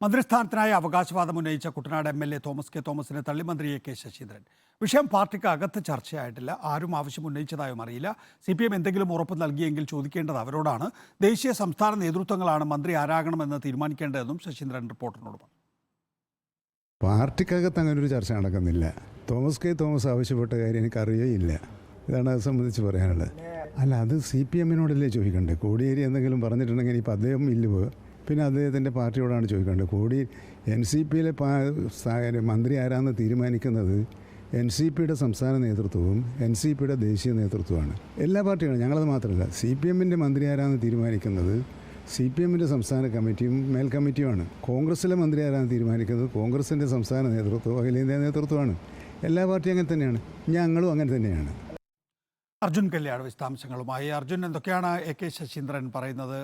മന്ത്രിസ്ഥാനത്തിനായി അവകാശവാദം ഉന്നയിച്ച Kuttanad MLA. Thomas K തോമസിനെ തള്ളി മന്ത്രി എ.കെ. ശശീന്ദ്രൻ. വിഷയം പാർട്ടിക്ക് അകത്ത് ചർച്ചയായിട്ടില്ല. ആരും ആവശ്യം ഉന്നയിച്ചതായും അറിയില്ല. CPM എന്തെങ്കിലും ഉറപ്പ് നൽകിയെങ്കിൽ ചോദിക്കേണ്ടത് അവരോടാണ്. ദേശീയ സംസ്ഥാന നേതൃത്വങ്ങളാണ് മന്ത്രി ആരാകണമെന്ന് തീരുമാനിക്കേണ്ടതെന്നും ശശീന്ദ്രൻ റിപ്പോർട്ടറിനോട് പറഞ്ഞു. പാർട്ടിക്കകത്ത് അങ്ങനെ ഒരു ചർച്ച നടക്കുന്നില്ല. തോമസ് കെ തോമസ് ആവശ്യപ്പെട്ട കാര്യം എനിക്കറിയേയില്ല. ഇതാണ് അത് സംബന്ധിച്ച് പറയാനുള്ളത്. അല്ല, അത് CPM-നോടല്ലേ ചോദിക്കണ്ടേ. കോടിയേരി എന്തെങ്കിലും പറഞ്ഞിട്ടുണ്ടെങ്കിൽ ഇപ്പോൾ അദ്ദേഹം ഇല്ല, പിന്നെ അദ്ദേഹത്തിൻ്റെ പാർട്ടിയോടാണ് ചോദിക്കേണ്ടത്. NCP-യിലെ മന്ത്രി ആരാന്ന് തീരുമാനിക്കുന്നത് NCP-യുടെ സംസ്ഥാന നേതൃത്വവും NCP-യുടെ ദേശീയ നേതൃത്വമാണ്. എല്ലാ പാർട്ടികളും, ഞങ്ങളത് മാത്രമല്ല. CPM-ൻ്റെ മന്ത്രി ആരാന്ന് തീരുമാനിക്കുന്നത് CPM-ൻ്റെ സംസ്ഥാന കമ്മിറ്റിയും മേൽ കമ്മിറ്റിയുമാണ്. കോൺഗ്രസ്സിലെ മന്ത്രി ആരാന്ന് തീരുമാനിക്കുന്നത് കോൺഗ്രസിൻ്റെ സംസ്ഥാന നേതൃത്വവും അഖിലേന്ത്യാ നേതൃത്വമാണ്. എല്ലാ പാർട്ടിയും അങ്ങനെ തന്നെയാണ്, ഞങ്ങളും അങ്ങനെ തന്നെയാണ്. അർജുൻ കല്യാട് വിശദാംശങ്ങളുമായി. അർജുൻ, എന്തൊക്കെയാണ് എ.കെ. ശശീന്ദ്രൻ പറയുന്നത്?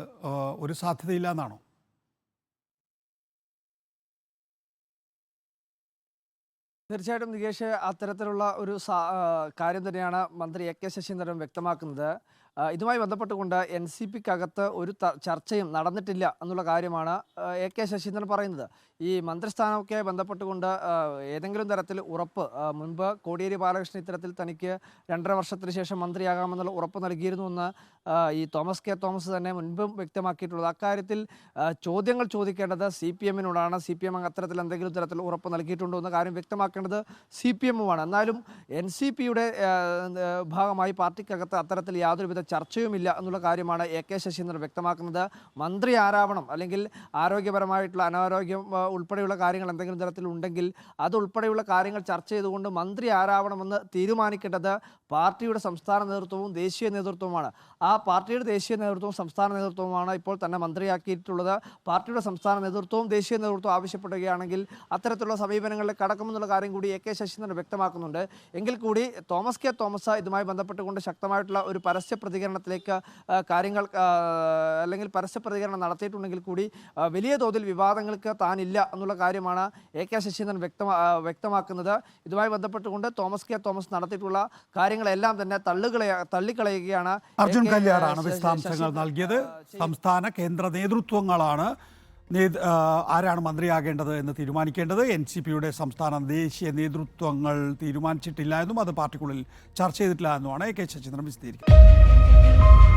ഒരു സാധ്യതയില്ല എന്നാണോ? തീർച്ചയായിട്ടും നികേഷ്, അത്തരത്തിലുള്ള ഒരു കാര്യം തന്നെയാണ് മന്ത്രി എ.കെ. ശശീന്ദ്രൻ വ്യക്തമാക്കുന്നത്. ഇതുമായി ബന്ധപ്പെട്ടുകൊണ്ട് NCP-ക്കകത്ത് ഒരു ചർച്ചയും നടന്നിട്ടില്ല എന്നുള്ള കാര്യമാണ് എ.കെ. ശശീന്ദ്രൻ പറയുന്നത്. ഈ മന്ത്രിസ്ഥാനമൊക്കെ ബന്ധപ്പെട്ടുകൊണ്ട് ഏതെങ്കിലും തരത്തിൽ ഉറപ്പ് മുൻപ് കോടിയേരി ബാലകൃഷ്ണൻ ഇത്തരത്തിൽ തനിക്ക് 2.5 വർഷത്തിന് ശേഷം മന്ത്രിയാകാമെന്നുള്ള ഉറപ്പ് നൽകിയിരുന്നുവെന്ന് ഈ തോമസ് കെ തോമസ് തന്നെ മുൻപും വ്യക്തമാക്കിയിട്ടുള്ളത്. അക്കാര്യത്തിൽ ചോദ്യങ്ങൾ ചോദിക്കേണ്ടത് CPM-നോടാണ്. CPM അത്തരത്തിൽ എന്തെങ്കിലും തരത്തിൽ ഉറപ്പ് നൽകിയിട്ടുണ്ടോ എന്ന കാര്യം വ്യക്തമാക്കേണ്ടത് CPM-മാണ്. എന്നാലും NCP-യുടെ ഭാഗമായി പാർട്ടിക്കകത്ത് അത്തരത്തിൽ യാതൊരുവിധ ചർച്ചയുമില്ല എന്നുള്ള കാര്യമാണ് എ.കെ. ശശീന്ദ്രൻ വ്യക്തമാക്കുന്നത്. മന്ത്രി ആരാവണം, അല്ലെങ്കിൽ ആരോഗ്യപരമായിട്ടുള്ള അനാരോഗ്യം ഉൾപ്പെടെയുള്ള കാര്യങ്ങൾ എന്തെങ്കിലും തരത്തിലുണ്ടെങ്കിൽ അതുൾപ്പെടെയുള്ള കാര്യങ്ങൾ ചർച്ച ചെയ്തുകൊണ്ട് മന്ത്രി ആരാവണമെന്ന് തീരുമാനിക്കേണ്ടത് പാർട്ടിയുടെ സംസ്ഥാന നേതൃത്വവും ദേശീയ നേതൃത്വവുമാണ്. ആ പാർട്ടിയുടെ ദേശീയ നേതൃത്വവും സംസ്ഥാന നേതൃത്വവുമാണ് ഇപ്പോൾ തന്നെ മന്ത്രിയാക്കിയിട്ടുള്ളത്. പാർട്ടിയുടെ സംസ്ഥാന നേതൃത്വവും ദേശീയ നേതൃത്വവും ആവശ്യപ്പെടുകയാണെങ്കിൽ അത്തരത്തിലുള്ള സമീപനങ്ങളിൽ കടക്കുമെന്നുള്ള കാര്യം കൂടി എ.കെ. ശശീന്ദ്രൻ വ്യക്തമാക്കുന്നുണ്ട്. എങ്കിൽ കൂടി തോമസ് കെ തോമസ് ഇതുമായി ബന്ധപ്പെട്ടുകൊണ്ട് ശക്തമായിട്ടുള്ള ഒരു പരസ്യ പ്രതികരണത്തിലേക്ക് കാര്യങ്ങൾ അല്ലെങ്കിൽ പരസ്യ പ്രതികരണം നടത്തിയിട്ടുണ്ടെങ്കിൽ കൂടി വലിയ തോതിൽ വിവാദങ്ങൾക്ക് താനില്ല എന്നുള്ള കാര്യമാണ് എ.കെ. ശശീന്ദ്രൻ വ്യക്തമാക്കുന്നത്. ഇതുമായി ബന്ധപ്പെട്ടുകൊണ്ട് തോമസ് കെ തോമസ് നടത്തിയിട്ടുള്ള കാര്യങ്ങളെല്ലാം തന്നെ തള്ളിക്കളയുകയാണ്. അർജുൻ കല്യാടാണ് വിശദാംശങ്ങൾ നൽകിയത്. സംസ്ഥാന കേന്ദ്ര നേതൃത്വങ്ങളാണ് ആരാണ് മന്ത്രിയാകേണ്ടത് എന്ന് തീരുമാനിക്കേണ്ടത്. NCP-യുടെ സംസ്ഥാന ദേശീയ നേതൃത്വങ്ങൾ തീരുമാനിച്ചിട്ടില്ല എന്നും അത് പാർട്ടിക്കുള്ളിൽ ചർച്ച ചെയ്തിട്ടില്ല എന്നുമാണ് എ.കെ. ശശീന്ദ്രൻ വിശദീകരിക്കുന്നത്.